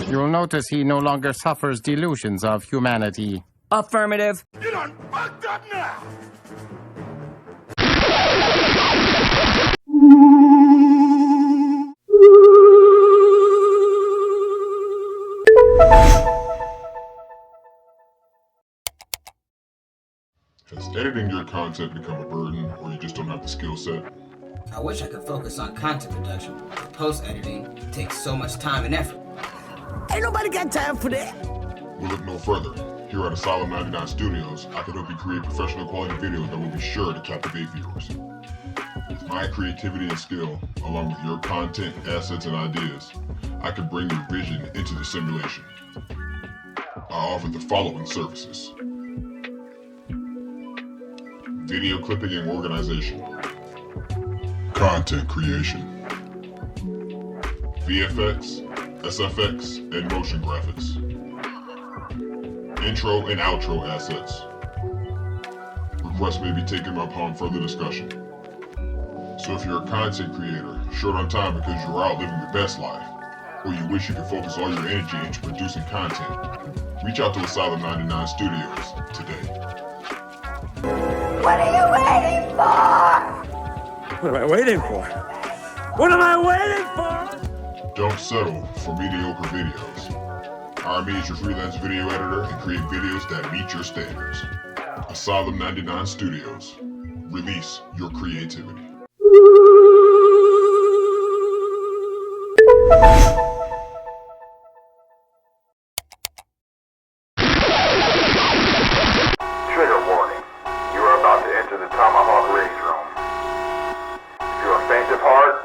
You'll notice he no longer suffers delusions of humanity. Affirmative. You done fucked up now! Has editing your content become a burden, or you just don't have the skill set? I wish I could focus on content production, but post-editing takes so much time and effort. Ain't nobody got time for that. We'll look no further. Here at Asylum 99 Studios, I can help you create professional quality videos that will be sure to captivate viewers. With my creativity and skill, along with your content, assets, and ideas, I can bring your vision into the simulation. I offer the following services: video clipping and organization, content creation, VFX, SFX, and motion graphics, intro and outro assets. Requests may be taken upon further discussion. So if you're a content creator, short on time because you're out living your best life, or you wish you could focus all your energy into producing content, reach out to Asylum 99 Studios today. What are you waiting for? What am I waiting for? What am I waiting for? Don't settle for mediocre videos. Hire me as your freelance video editor and create videos that meet your standards. Asylum 99 Studios. Release your creativity. Trigger warning. You are about to enter the Tomahawk Rage Room. If you're a faint of heart,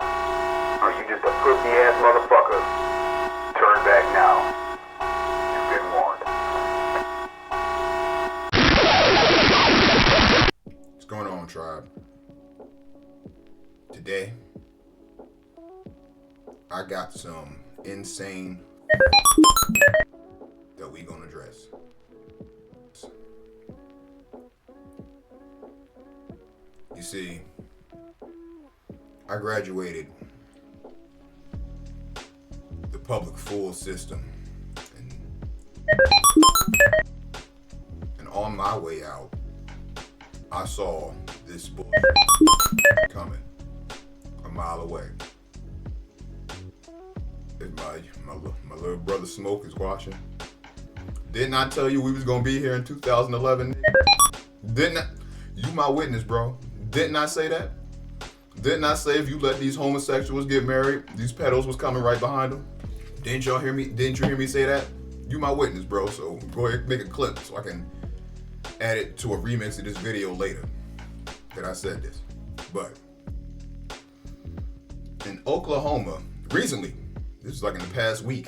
or you just a pussy-ass motherfucker, turn back now. You've been warned. What's going on, tribe? Today, I got some insane that we gonna address. You see, I graduated the public school system, and on my way out, I saw this bullshit coming a mile away. If my little brother Smoke is watching, didn't I tell you we was gonna be here in 2011? Didn't I? You my witness, bro. Didn't I say that? Didn't I say if you let these homosexuals get married, these pedos was coming right behind them? Didn't y'all hear me? Didn't you hear me say that? You my witness, bro. So go ahead, make a clip so I can add it to a remix of this video later that I said this. But in Oklahoma, recently, this is like in the past week,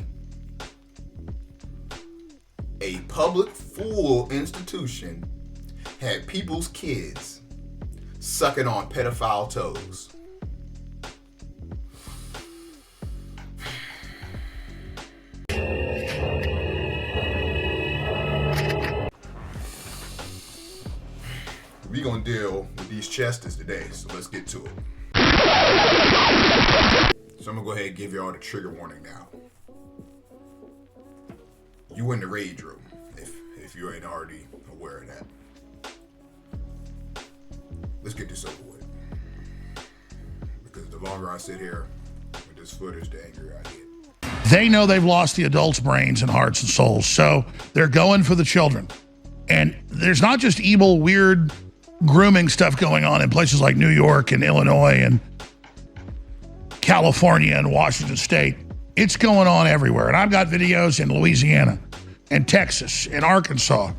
a public school institution had people's kids sucking on pedophile toes. We gonna deal with these chesters today, so let's get to it. So I'm gonna go ahead and give y'all the trigger warning now. You in the rage room, if you ain't already aware of that. Let's get this over with. Because the longer I sit here with this footage, the angrier I get. They know they've lost the adults' brains and hearts and souls, so they're going for the children. And there's not just evil, weird grooming stuff going on in places like New York and Illinois and California and Washington State. It's going on everywhere. And I've got videos in Louisiana and Texas and Arkansas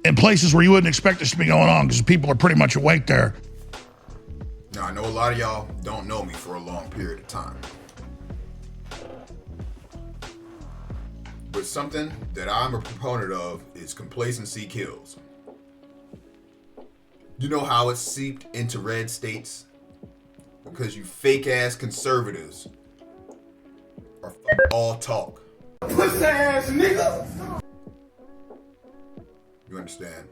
and places where you wouldn't expect this to be going on because people are pretty much awake there. Now, I know a lot of y'all don't know me for a long period of time. But something that I'm a proponent of is complacency kills. You know how it's seeped into red states? Because you fake-ass conservatives are all talk. Pussy ass nigga! You understand?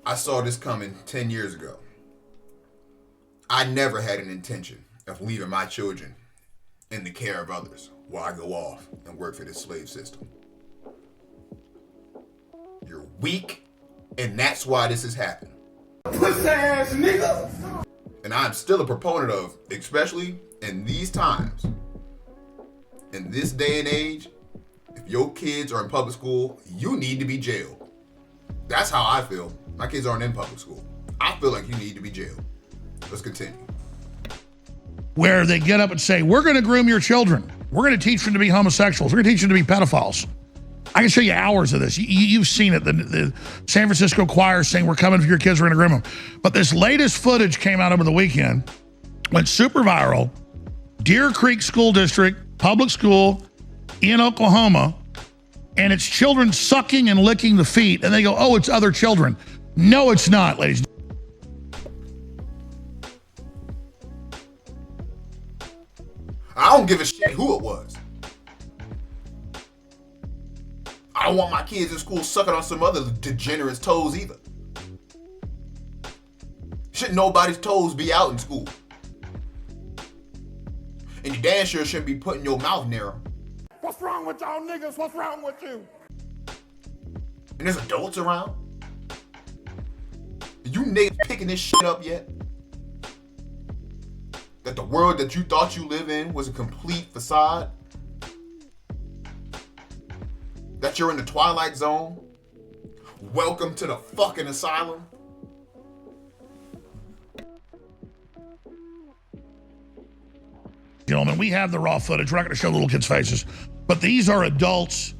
I saw this coming 10 years ago. I never had an intention of leaving my children in the care of others while I go off and work for this slave system. You're weak, and that's why this has happened. Pussy ass nigga. And I'm still a proponent of, especially in these times, in this day and age, if your kids are in public school, you need to be jailed. That's how I feel. My kids aren't in public school. I feel like you need to be jailed. Let's continue. Where they get up and say, we're going to groom your children. We're going to teach them to be homosexuals. We're going to teach them to be pedophiles. I can show you hours of this. You've seen it. The San Francisco choir saying, we're coming for your kids, we're going to groom them. But this latest footage came out over the weekend, went super viral. Deer Creek School District, public school in Oklahoma, and it's children sucking and licking the feet. And they go, oh, it's other children. No, it's not, ladies. I don't give a shit who it was. I don't want my kids in school sucking on some other degenerate's toes either. Shouldn't nobody's toes be out in school. And you damn sure shouldn't be putting your mouth near them. What's wrong with y'all niggas? What's wrong with you? And there's adults around. You niggas picking this shit up yet? That the world that you thought you live in was a complete facade? That you're in the Twilight Zone? Welcome to the fucking asylum? Gentlemen, we have the raw footage. We're not going to show little kids' faces. But these are adults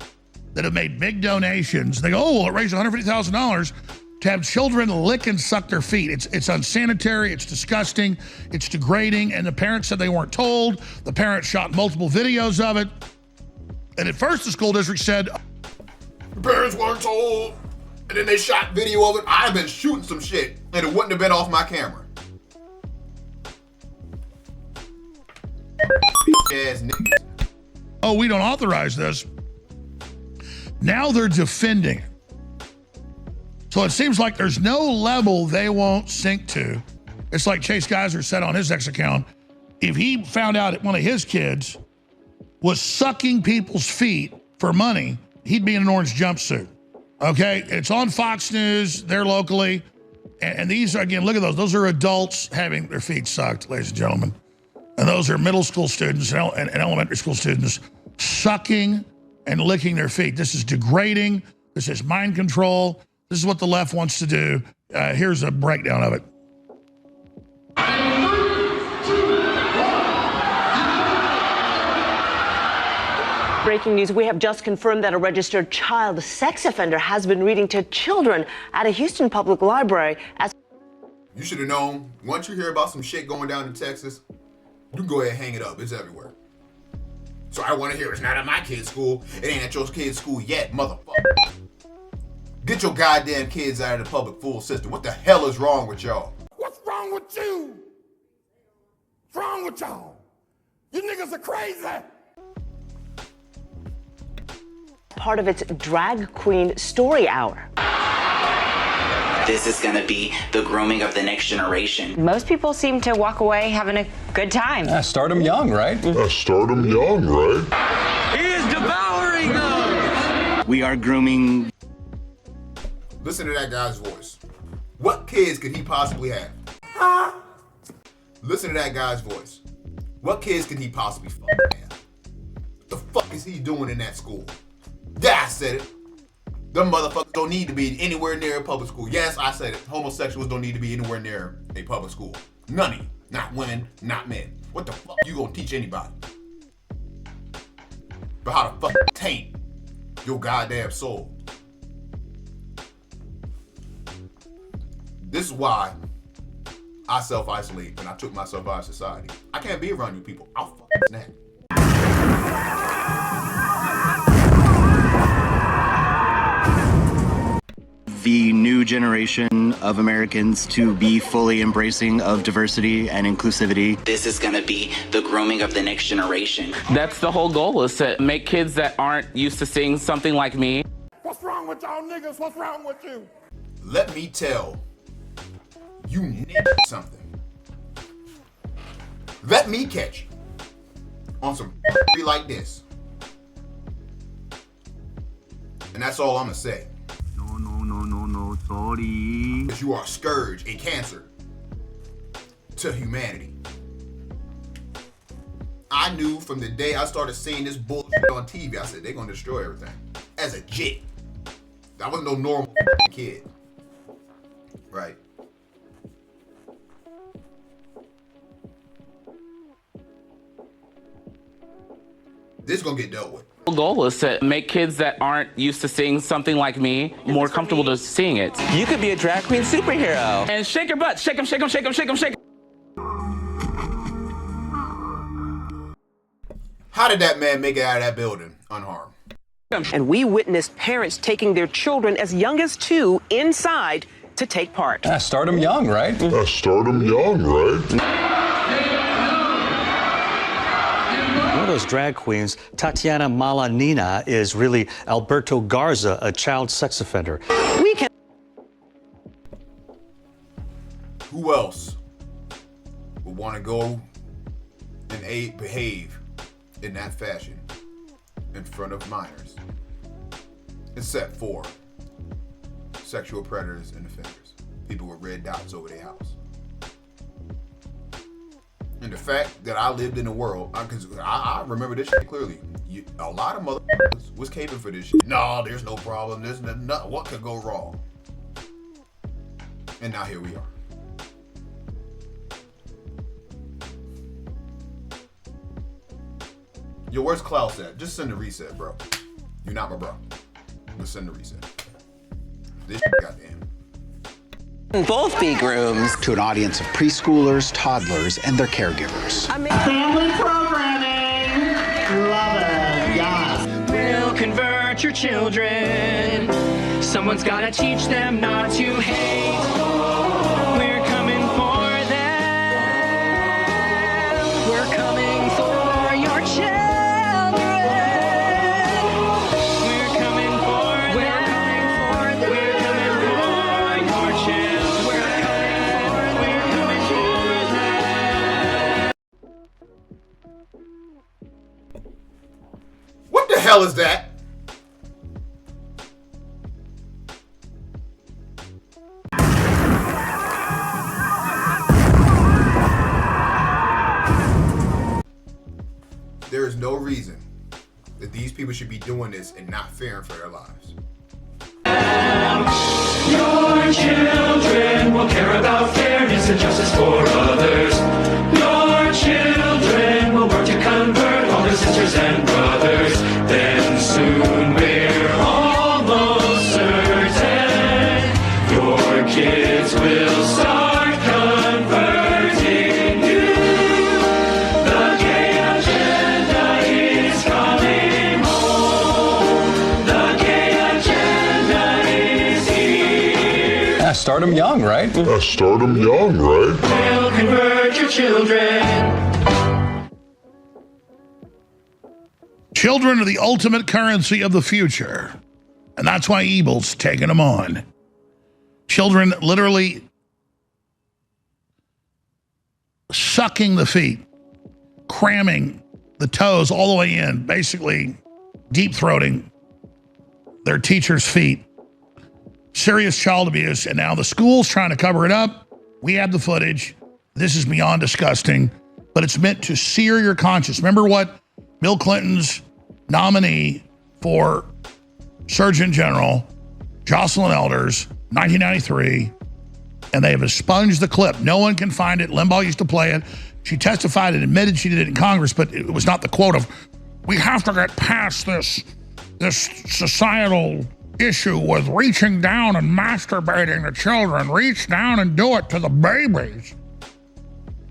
that have made big donations. They go, oh, well, it raised $150,000 to have children lick and suck their feet. It's unsanitary, it's disgusting, it's degrading, and the parents said they weren't told. The parents shot multiple videos of it. And at first the school district said, the parents weren't told, and then they shot video of it. I'd have been shooting some shit, and it wouldn't have been off my camera. Ass niggas. oh, we don't authorize this. Now they're defending it. So it seems like there's no level they won't sink to. It's like Chase Geyser said on his X account, if he found out that one of his kids was sucking people's feet for money, he'd be in an orange jumpsuit. Okay, it's on Fox News, they're locally. And these, again, look at those. Those are adults having their feet sucked, ladies and gentlemen. And those are middle school students and elementary school students sucking and licking their feet. This is degrading. This is mind control. This is what the left wants to do. Here's a breakdown of it. Breaking news, we have just confirmed that a registered child sex offender has been reading to children at a Houston public library. You should have known, once you hear about some shit going down in Texas, you can go ahead and hang it up. It's everywhere. So I want to hear it's not at my kid's school. It ain't at your kid's school yet, motherfucker. Get your goddamn kids out of the public school system. What the hell is wrong with y'all? What's wrong with you? What's wrong with y'all? You niggas are crazy. Part of its drag queen story hour. This is going to be the grooming of the next generation. Most people seem to walk away having a good time. Start them young, right? Start them young, right? He is devouring them. We are grooming. Listen to that guy's voice. What kids could he possibly have? Listen to that guy's voice. What kids could he possibly fucking have? What the fuck is he doing in that school? Yeah, I said it. Them motherfuckers don't need to be anywhere near a public school. Yes, I said it. Homosexuals don't need to be anywhere near a public school. None of you. Not women, not men. What the fuck you gonna teach anybody? But how to fucking taint your goddamn soul. This is why I self-isolate when I took myself out of society. I can't be around you people. I'll fucking snap. The new generation of Americans to be fully embracing of diversity and inclusivity. This is going to be the grooming of the next generation. That's the whole goal, is to make kids that aren't used to seeing something like me. What's wrong with y'all niggas? What's wrong with you? Let me tell you niggas something. Let me catch you on some like this. And that's all I'm gonna say. No, sorry. Because you are a scourge, a cancer to humanity. I knew from the day I started seeing this bullshit on TV, I said, they're gonna destroy everything. As a jit. I wasn't no normal kid. Right. This is gonna get dealt with. The goal is to make kids that aren't used to seeing something like me more comfortable to seeing it. You could be a drag queen superhero. And shake your butt, shake 'em, shake 'em, shake 'em, shake 'em, shake 'em. How did that man make it out of that building unharmed? And we witnessed parents taking their children as young as 2 inside to take part. Start them young, right? Start them young, right? One of those drag queens, Tatiana Malanina, is really Alberto Garza, a child sex offender. We can. Who else would want to go and behave in that fashion in front of minors? Except for sexual predators and offenders. People with red dots over their house. And the fact that I lived in the world, because I remember this shit clearly. A lot of motherfuckers was caping for this shit. No, there's no problem. There's nothing. What could go wrong? And now here we are. Yo, where's Klaus at? Just send a reset, bro. You're not my bro. Just send a reset. This shit goddamn. Both be grooms. To an audience of preschoolers, toddlers, and their caregivers. Family programming. Love it. Yes. We'll convert your children. Someone's gotta teach them not to hate. We're coming for them. We're coming for your children. We're coming for them. We're coming for them. We're coming for your children. We're coming for them. What the hell is that? There is no reason that these people should be doing this and not fearing for their lives. Your children will care about fairness and justice for others. Your children will work to convert all their sisters and brothers. Then soon we're almost certain your kids will start converting you. The gay agenda is coming home. The gay agenda is here. Start them young, right? Start them young, right? We'll convert your children. Children are the ultimate currency of the future. And that's why evil's taking them on. Children literally sucking the feet, cramming the toes all the way in, basically deep-throating their teacher's feet. Serious child abuse, and now the school's trying to cover it up. We have the footage. This is beyond disgusting, but it's meant to sear your conscience. Remember what Bill Clinton's nominee for Surgeon General, Jocelyn Elders, 1993, and they have expunged the clip. No one can find it. Limbaugh used to play it. She testified and admitted she did it in Congress, but it was not the quote of, we have to get past this societal issue with reaching down and masturbating the children. Reach down and do it to the babies.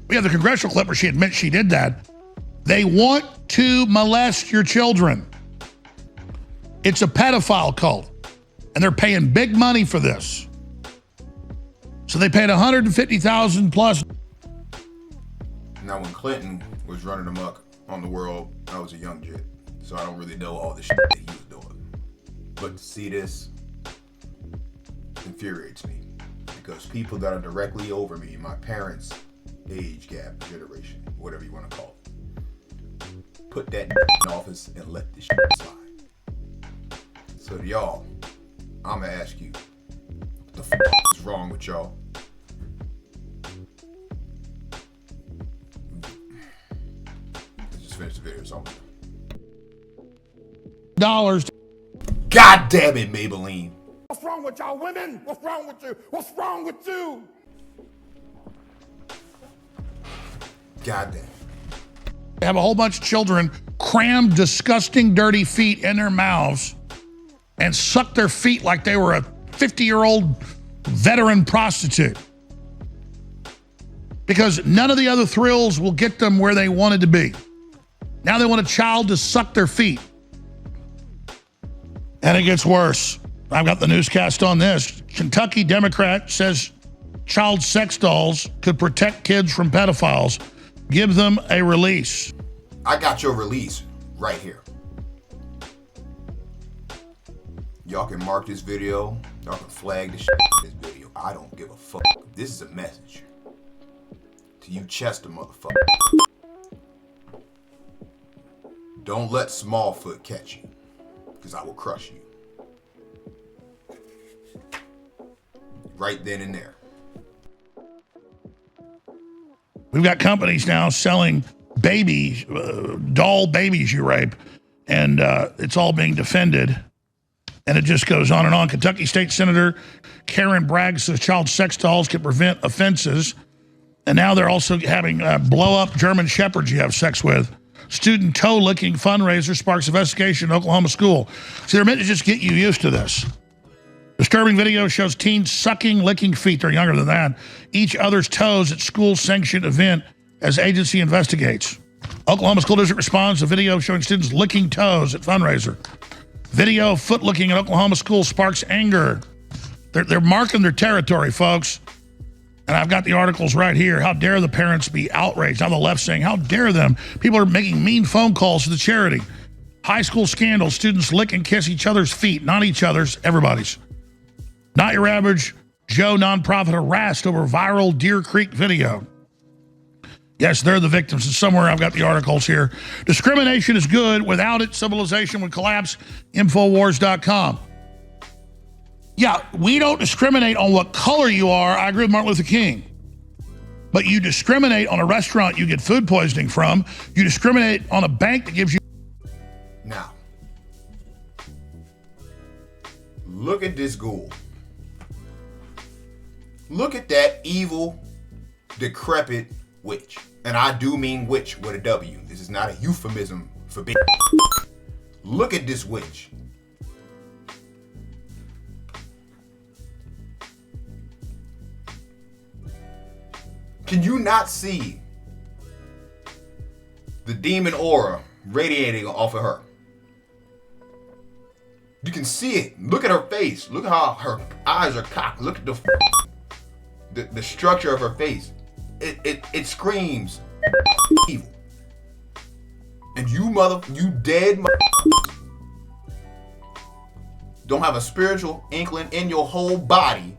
We have the congressional clip where she admits she did that. They want to molest your children. It's a pedophile cult, and they're paying big money for this. So they paid $150,000 plus. Now, when Clinton was running amok on the world, I was a young jit, so I don't really know all the shit that he was doing. But to see this infuriates me, because people that are directly over me, my parents' age gap generation, whatever you want to call it, put that in office and let this slide. So y'all, I'ma ask you, what the is wrong with y'all? Let's just finish the video. It's almost dollars. God damn it, Maybelline. What's wrong with y'all women? What's wrong with you? What's wrong with you? God damn. They have a whole bunch of children cram disgusting, dirty feet in their mouths and suck their feet like they were a 50-year-old veteran prostitute. Because none of the other thrills will get them where they wanted to be. Now they want a child to suck their feet. And it gets worse. I've got the newscast on this. Kentucky Democrat says child sex dolls could protect kids from pedophiles. Give them a release. I got your release right here. Y'all can mark this video. Y'all can flag this video. I don't give a fuck. This is a message to you Chester motherfucker. Don't let Smallfoot catch you, because I will crush you. Right then and there. We've got companies now selling babies, doll babies you rape, and it's all being defended. And it just goes on and on. Kentucky State Senator Karen Bragg says child sex dolls can prevent offenses. And now they're also having blow-up German shepherds you have sex with. Student toe-licking fundraiser sparks investigation in Oklahoma school. See, they're meant to just get you used to this. Disturbing video shows teens sucking, licking feet, they're younger than that, each other's toes at school-sanctioned event as agency investigates. Oklahoma School District responds to video showing students licking toes at fundraiser. Video of foot licking at Oklahoma school sparks anger. They're marking their territory, folks. And I've got the articles right here. How dare the parents be outraged? Now the left saying, how dare them? People are making mean phone calls to the charity. High school scandal, students lick and kiss each other's feet, not each other's, everybody's. Not your average Joe nonprofit harassed over viral Deer Creek video. Yes, they're the victims. And somewhere I've got the articles here. Discrimination is good. Without it, civilization would collapse. Infowars.com. Yeah, we don't discriminate on what color you are. I agree with Martin Luther King. But you discriminate on a restaurant you get food poisoning from. You discriminate on a bank that gives you... Now, look at this ghoul. Look at that evil, decrepit witch. And I do mean witch with a W. This is not a euphemism for being. Look at this witch. Can you not see the demon aura radiating off of her? You can see it. Look at her face. Look how her eyes are cocked. Look at the structure of her face. It screams evil. And you dead don't have a spiritual inkling in your whole body.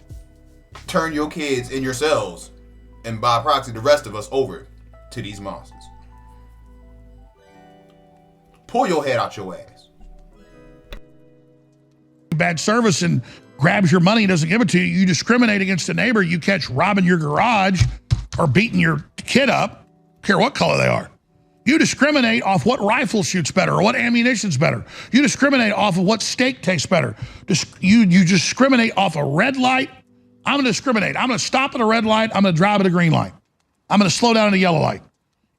Turn your kids and yourselves, and by proxy the rest of us, over to these monsters. Pull your head out your ass. Bad service and grabs your money and doesn't give it to you. You discriminate against a neighbor you catch robbing your garage or beating your kid up, care what color they are. You discriminate off what rifle shoots better or what ammunition's better. You discriminate off of what steak tastes better. You discriminate off a red light. I'm going to discriminate. I'm going to stop at a red light. I'm going to drive at a green light. I'm going to slow down at a yellow light.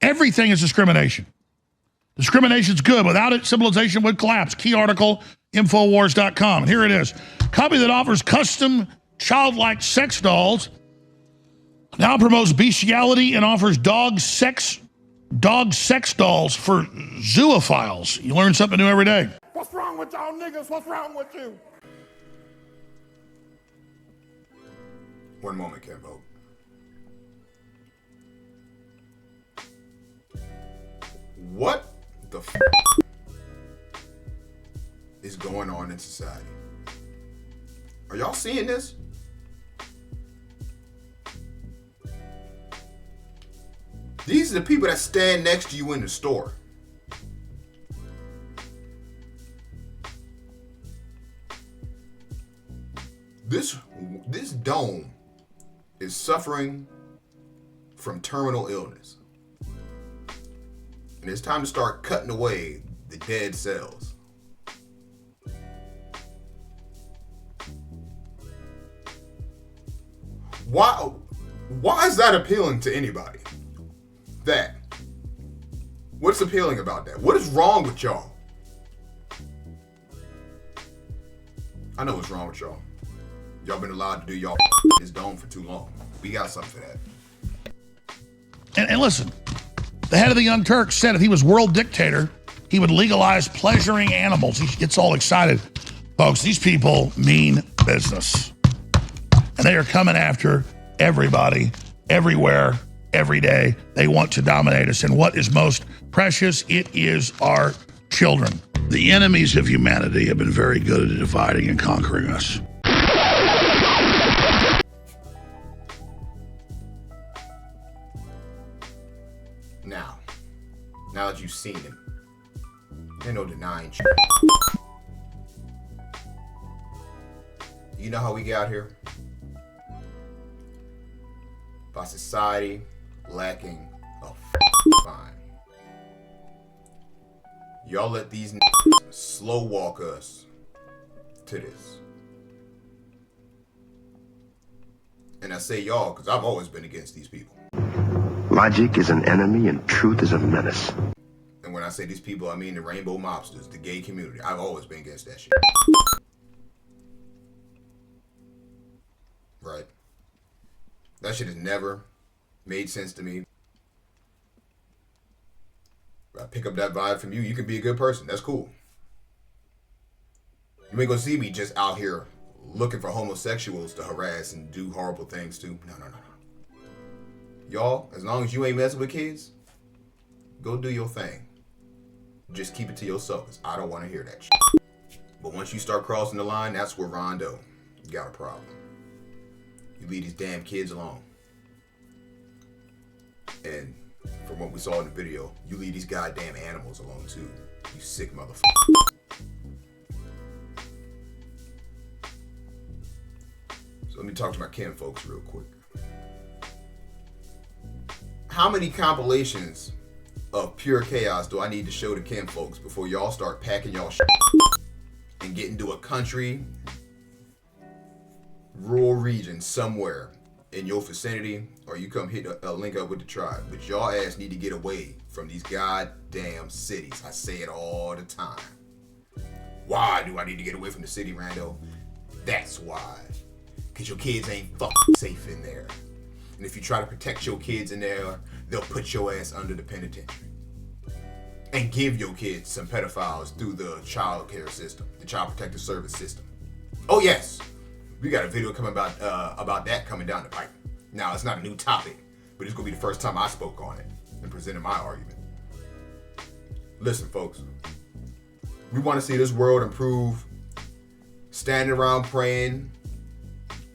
Everything is discrimination. Discrimination's good. Without it, civilization would collapse. Key article, Infowars.com. And here it is. Company that offers custom childlike sex dolls now promotes bestiality and offers dog sex dolls for zoophiles. You learn something new every day. What's wrong with y'all niggas? What's wrong with you? One moment, Ken Vote. What the f is going on in society? Are y'all seeing this? These are the people that stand next to you in the store. This dome is suffering from terminal illness. And it's time to start cutting away the dead cells. Why is that appealing to anybody? That. What's appealing about that? What is wrong with y'all? I know what's wrong with y'all. Y'all been allowed to do y'all this dome for too long. We got something for that. And listen, the head of the Young Turks said if he was world dictator, he would legalize pleasuring animals. He gets all excited. Folks, these people mean business. And they are coming after everybody, everywhere, every day. They want to dominate us. And what is most precious? It is our children. The enemies of humanity have been very good at dividing and conquering us. Now that you've seen him, there's no denying shit. You know how we got here? By society lacking a mind. Y'all let these slow walk us to this. And I say y'all because I've always been against these people. Logic is an enemy and truth is a menace. And when I say these people, I mean the rainbow mobsters, the gay community. I've always been against that shit. Right? That shit has never made sense to me. If I pick up that vibe from you, you can be a good person. That's cool. You ain't gonna see me just out here looking for homosexuals to harass and do horrible things to. No. Y'all, as long as you ain't messing with kids, go do your thing. Just keep it to yourself, because I don't want to hear that shit. But once you start crossing the line, that's where Rondo got a problem. You leave these damn kids alone. And from what we saw in the video, you leave these goddamn animals alone too. You sick motherfucker. So let me talk to my kin folks real quick. How many compilations of pure chaos do I need to show to kin folks before y'all start packing y'all shit and get into a country, rural region somewhere in your vicinity, or you come hit a link up with the tribe? But y'all ass need to get away from these goddamn cities. I say it all the time. Why do I need to get away from the city, Rando? That's why. Because your kids ain't fucking safe in there. And if you try to protect your kids in there, they'll put your ass under the penitentiary. And give your kids some pedophiles through the child care system, the child protective service system. Oh yes, we got a video coming about that coming down the pipe. Now, it's not a new topic, but it's gonna be the first time I spoke on it and presented my argument. Listen, folks, we wanna see this world improve. Standing around praying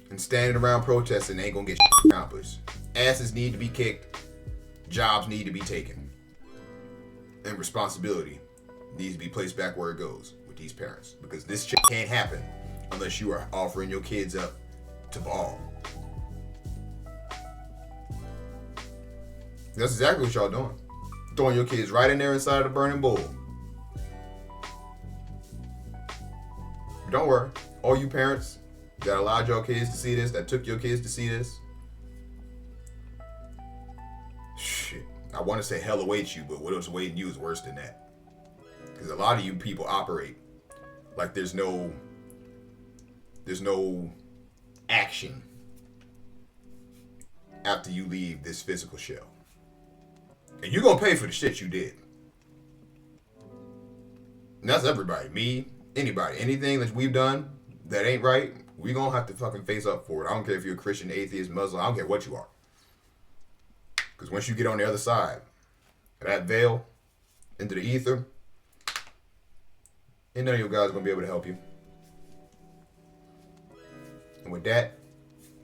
and standing around protesting ain't gonna get shit accomplished. Asses need to be kicked, jobs need to be taken, and responsibility needs to be placed back where it goes with these parents, because this shit can't happen unless you are offering your kids up to ball. That's exactly what y'all doing. Throwing your kids right in there inside the burning bowl. But don't worry, all you parents that allowed your kids to see this, that took your kids to see this, shit, I want to say hell awaits you, but what was awaiting you is worse than that. Because a lot of you people operate like there's no action after you leave this physical shell. And you're gonna pay for the shit you did. And that's everybody, me, anybody, anything that we've done that ain't right, we gonna have to fucking face up for it. I don't care if you're a Christian, atheist, Muslim, I don't care what you are. Because once you get on the other side of that veil into the ether, ain't none of you guys gonna be able to help you. And with that,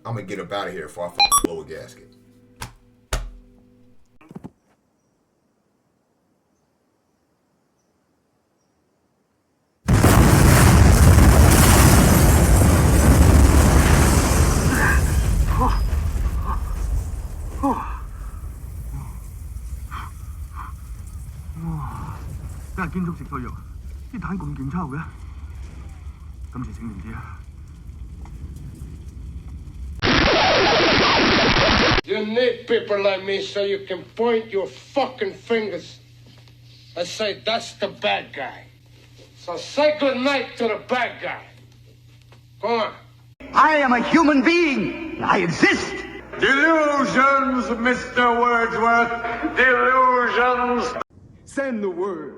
I'm gonna get up out of here before I fucking blow a gasket. 俾人堅叔食咗藥，啲蛋咁勁抽嘅，今次醒定啲啊！ You need people like me so you can point your fucking fingers and say that's the bad guy. So say good night to the bad guy. Go on. I am a human being. I exist. Delusions, Mr. Wordsworth. Delusions. Send the word.